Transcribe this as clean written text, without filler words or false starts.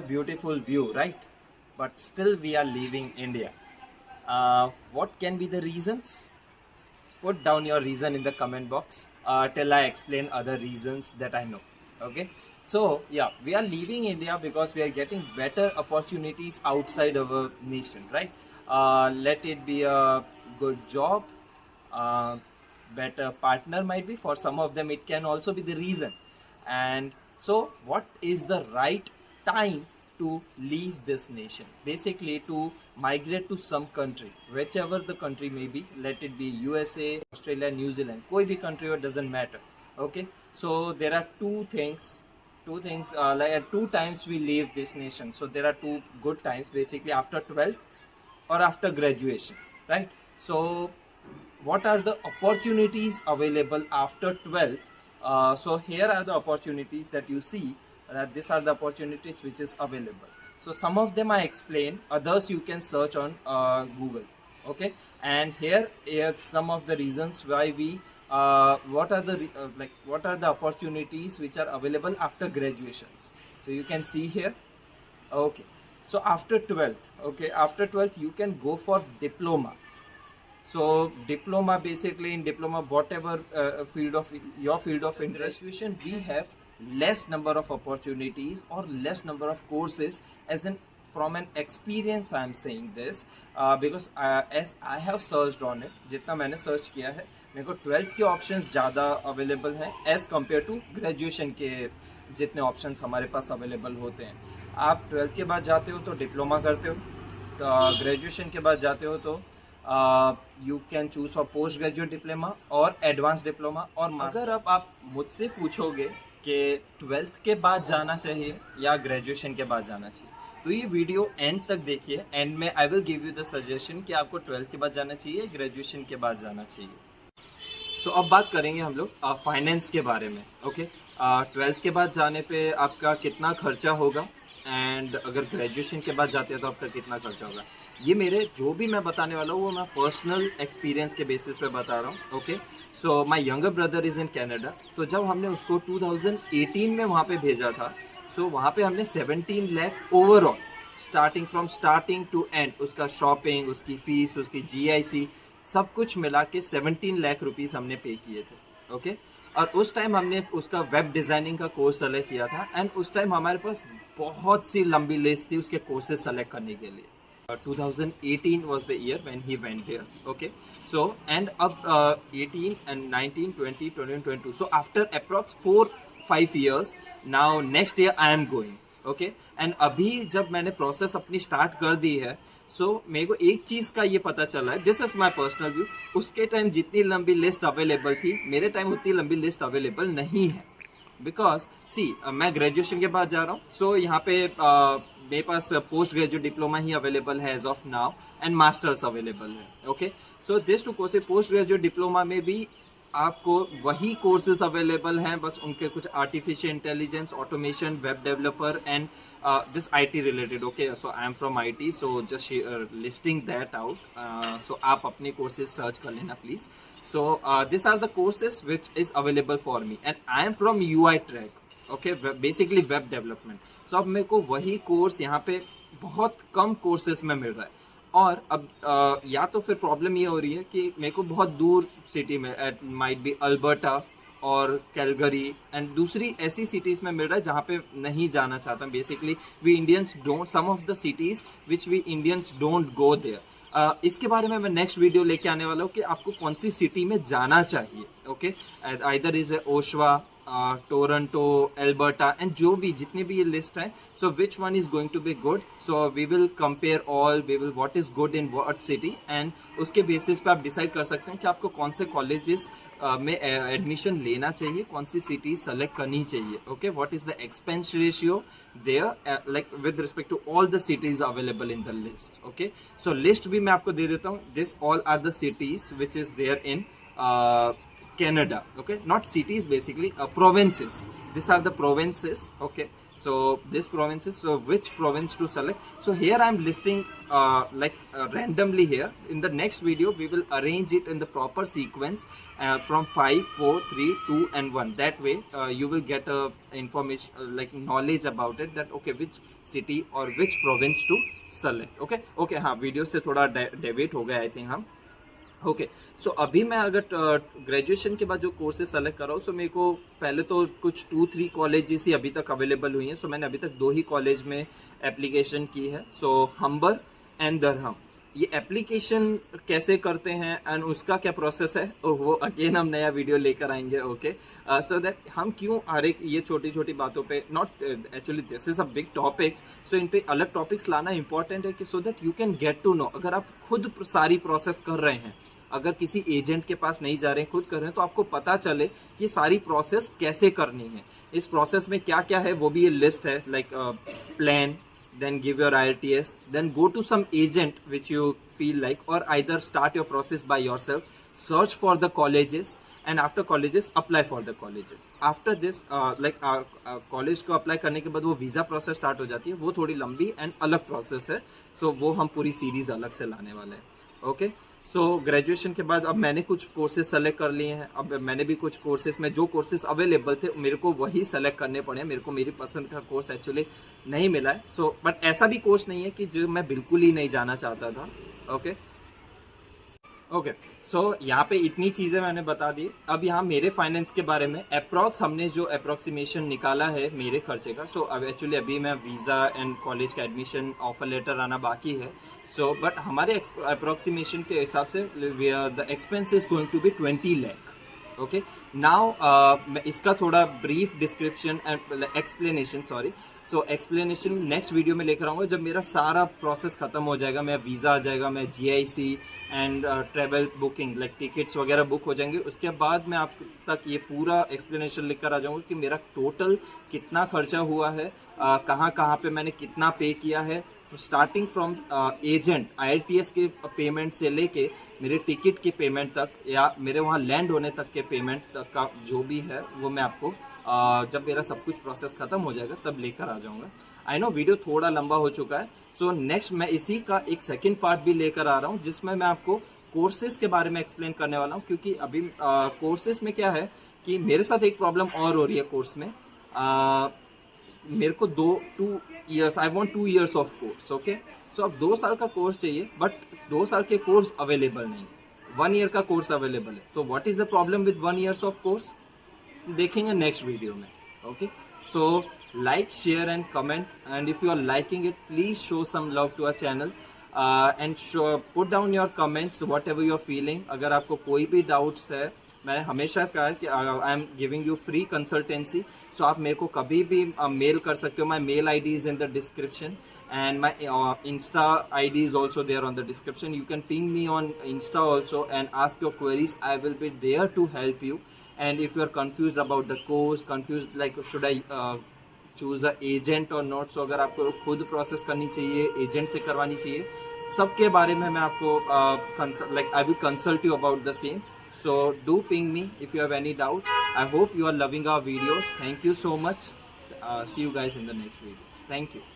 beautiful view, right? But still we are leaving India. What can be the reasons? Put down your reason in the comment box till I explain other reasons that I know. Okay, so yeah, we are leaving India because we are getting better opportunities outside our nation, right? Let it be a good job, better partner, might be for some of them it can also be the reason. And so what is the right time to leave this nation, basically to migrate to some country, whichever the country may be, let it be USA, Australia, New Zealand, koi bhi country, it doesn't matter. Okay, so there are two things, like at two times we leave this nation. So there are two good times, basically after 12th or after graduation, right? So what are the opportunities available after 12th? So here are the opportunities that you see, that these are the opportunities which is available. So some of them I explain, others you can search on Google. Okay, and here some of the reasons why we what are the opportunities which are available after graduations. So you can see here. Okay, so after 12th, okay, after 12th you can go for diploma. So diploma, basically in diploma, whatever field of your field of interest, we have less number of opportunities or less number of courses. As in, from an experience I am saying this, because as I have searched on it, जितना मैंने search किया है, मेरे को 12th के options ज़्यादा available हैं as compare to graduation के जितने ऑप्शंस हमारे पास अवेलेबल होते हैं. आप 12th के बाद जाते हो तो डिप्लोमा करते हो, ग्रेजुएशन के बाद जाते हो तो you can choose for post graduate diploma और एडवांस डिप्लोमा और मास्टर. अगर अब आप मुझसे पूछोगे कि 12th के बाद जाना चाहिए या ग्रेजुएशन के बाद जाना चाहिए, तो ये वीडियो एंड तक देखिए. एंड में I will give you the suggestion कि आपको 12th के बाद जाना चाहिए, ग्रेजुएशन के बाद जाना चाहिए. तो अब बात करेंगे हम लोग फाइनेंस के बारे में. ओके, 12th के बाद जाने पे आपका कितना खर्चा होगा, एंड अगर ग्रेजुएशन के बाद जाते हैं तो आपका कितना खर्चा होगा. ये मेरे जो भी मैं बताने वाला हूँ वो मैं पर्सनल एक्सपीरियंस के बेसिस पे बता रहा हूँ. Okay, so my younger brother is in Canada. तो जब हमने उसको 2018 में वहाँ पे भेजा था, सो वहाँ पे हमने 17 lakh overall, starting to end, उसका शॉपिंग, उसकी फीस, उसकी GIC, सब कुछ मिला के 17 लाख रुपीज़ हमने पे किए थे. ओके, और उस टाइम हमने उसका वेब डिज़ाइनिंग का कोर्स सेलेक्ट किया था. एंड उस टाइम हमारे पास बहुत सी लंबी लिस्ट थी उसके कोर्सेज सेलेक्ट करने के लिए. 2018 was the year when he went there. Okay, so and up 18 and 19, 20, 21, 22. So after approx 4-5 years, now next year I am going. Okay, and अभी जब मैंने प्रोसेस अपनी स्टार्ट कर दी है, सो मेरे को एक चीज का ये पता चला है, this is my personal view. उसके टाइम जितनी लंबी लिस्ट अवेलेबल थी, मेरे टाइम उतनी लंबी लिस्ट अवेलेबल नहीं है. बिकॉज सी मैं ग्रेजुएशन के बाद जा रहा हूँ, सो यहाँ पे मेरे पास पोस्ट ग्रेजुएट डिप्लोमा ही अवेलेबल है as of now, and masters available है. Okay, so this two courses, post graduate diploma में भी आपको वही कोर्सेज अवेलेबल हैं, बस उनके कुछ artificial intelligence, automation, web developer and this IT related. Okay, so I am from IT, so just listing that out. So आप अपने courses search कर लेना please. So these are the courses which is available for me, and I am from UI track. Okay, basically web development. So अब मेरे को वही course यहाँ पे बहुत कम कोर्सेज में मिल रहा है. और अब या तो फिर प्रॉब्लम ये हो रही है कि मेरे को बहुत दूर सिटी में, एट माइट बी अल्बर्टा और कैलगरी एंड दूसरी ऐसी सिटीज़ में मिल रहा है जहाँ पे नहीं जाना चाहता. Basically we Indians don't, some of the cities which we Indians don't go there. इसके बारे में मैं नेक्स्ट वीडियो लेके आने वाला हूँ कि आपको कौन सी सिटी में जाना चाहिए. Okay, either is Oshawa, Toronto, Alberta and जो भी जितने भी ये लिस्ट है, so which one is going to be good. So we will compare all, we will what is good in what city, and उसके बेसिस पे आप decide कर सकते हैं कि आपको कौन से कॉलेजेस में एडमिशन लेना चाहिए, कौन सी सिटी सेलेक्ट करनी चाहिए. Okay, what is the expense ratio there, like with respect to all the cities available in the list. Okay, so list भी मैं आपको दे देता हूँ. This all are the cities which is there in Canada. Okay, not cities, basically provinces. These are the provinces. Okay, So this provinces, so which province to select? So here I am listing randomly here. In the next video we will arrange it in the proper sequence from 5, 4, 3, 2 and 1. That way you will get a information knowledge about it, that okay which city or which province to select. okay हाँ, video से थोड़ा deviate हो गया I think हम। Okay so अभी मैं अगर graduation के बाद जो कोर्सेज सेलेक्ट कर रहा हूँ, सो मेरे को पहले तो कुछ 2-3 कॉलेजेस ही अभी तक अवेलेबल हुई हैं। सो मैंने अभी तक 2 ही कॉलेज में एप्लीकेशन की है, सो हम्बर एंड दरहम। ये एप्लीकेशन कैसे करते हैं एंड उसका क्या प्रोसेस है, वो अगेन हम नया वीडियो लेकर आएंगे। ओके सो दैट हम क्यों हर एक ये छोटी छोटी बातों पे, not actually this is a big topics, so इन पे अलग टॉपिक्स लाना इंपॉर्टेंट है कि so that you can get to know. अगर आप खुद सारी प्रोसेस कर रहे हैं, अगर किसी एजेंट के पास नहीं जा रहे हैं, खुद कर रहे हैं, तो आपको पता चले कि सारी प्रोसेस कैसे करनी है। इस प्रोसेस में क्या क्या है वो भी ये लिस्ट है, like plan, then give your IELTS, then go to some agent which you feel like, or either start your process by yourself, search for the colleges, and after colleges apply for the colleges. After this college को apply करने के बाद वो visa process start हो जाती है, वो थोड़ी लंबी एंड अलग प्रोसेस है, सो वो हम पूरी सीरीज अलग से लाने वाले हैं। ओके सो ग्रेजुएशन के बाद अब मैंने कुछ कोर्सेज सेलेक्ट कर लिए हैं। अब मैंने भी कुछ कोर्सेज में जो कोर्सेज अवेलेबल थे मेरे को वही सेलेक्ट करने पड़े। मेरे को मेरी पसंद का कोर्स एक्चुअली नहीं मिला है, सो बट ऐसा भी कोर्स नहीं है कि जो मैं बिल्कुल ही नहीं जाना चाहता था। ओके सो यहाँ पे इतनी चीज़ें मैंने बता दी। अब यहाँ मेरे फाइनेंस के बारे में अप्रॉक्स हमने जो अप्रोक्सीमेशन निकाला है मेरे खर्चे का, सो अब एक्चुअली अभी मैं वीज़ा एंड कॉलेज का एडमिशन ऑफर लेटर आना बाकी है, सो बट हमारे अप्रोक्सीमेशन के हिसाब से the expense is going to be 20 lakh. Okay now मैं इसका थोड़ा brief description and explanation explanation next video में लेकर आऊँगा, जब मेरा सारा प्रोसेस खत्म हो जाएगा, मेरा वीज़ा आ जाएगा, मैं GIC and travel booking like tickets वगैरह बुक हो जाएंगे, उसके बाद मैं आप तक ये पूरा एक्सप्लेनेशन लेकर आ जाऊँगा कि मेरा टोटल कितना खर्चा हुआ है, कहाँ कहाँ पे मैंने कितना पे किया है, स्टार्टिंग फ्रॉम एजेंट IELTS के पेमेंट से लेके मेरे टिकट की पेमेंट तक, या मेरे वहाँ लैंड होने तक के पेमेंट तक का जो भी है वो मैं आपको जब मेरा सब कुछ प्रोसेस खत्म हो जाएगा तब लेकर आ जाऊंगा। आई नो वीडियो थोड़ा लंबा हो चुका है, सो नेक्स्ट मैं इसी का एक सेकंड पार्ट भी लेकर आ रहा हूँ, जिसमें मैं आपको कोर्सेज के बारे में एक्सप्लेन करने वाला हूँ। क्योंकि अभी कोर्सेज में क्या है कि मेरे साथ एक प्रॉब्लम और हो रही है कोर्स में। मेरे को 2 years, I want 2 years of course. Okay so अब 2 साल का कोर्स चाहिए, बट 2 साल के कोर्स अवेलेबल नहीं, 1 year का कोर्स अवेलेबल है। तो what is the problem with 1 years of course, देखेंगे नेक्स्ट वीडियो में। Okay so like, share and comment, and if you are liking it please show some love to our channel and put down your comments whatever you are feeling. अगर आपको कोई भी doubts है, मैंने हमेशा कहा कि I am giving you free consultancy, so आप मेरे को कभी भी मेल कर सकते हो। My mail ID is in the description and my Insta ID is also there on the description. You can ping me on Insta also and ask your queries. I will be there to help you. And if you are confused about the course, confused like should I choose a agent or not, so अगर आपको खुद process करनी चाहिए, agent से करवानी चाहिए, सबके बारे में मैं आपको I will consult you about the same. So do ping me if you have any doubts. I hope you are loving our videos. Thank you so much. See you guys in the next video. Thank you.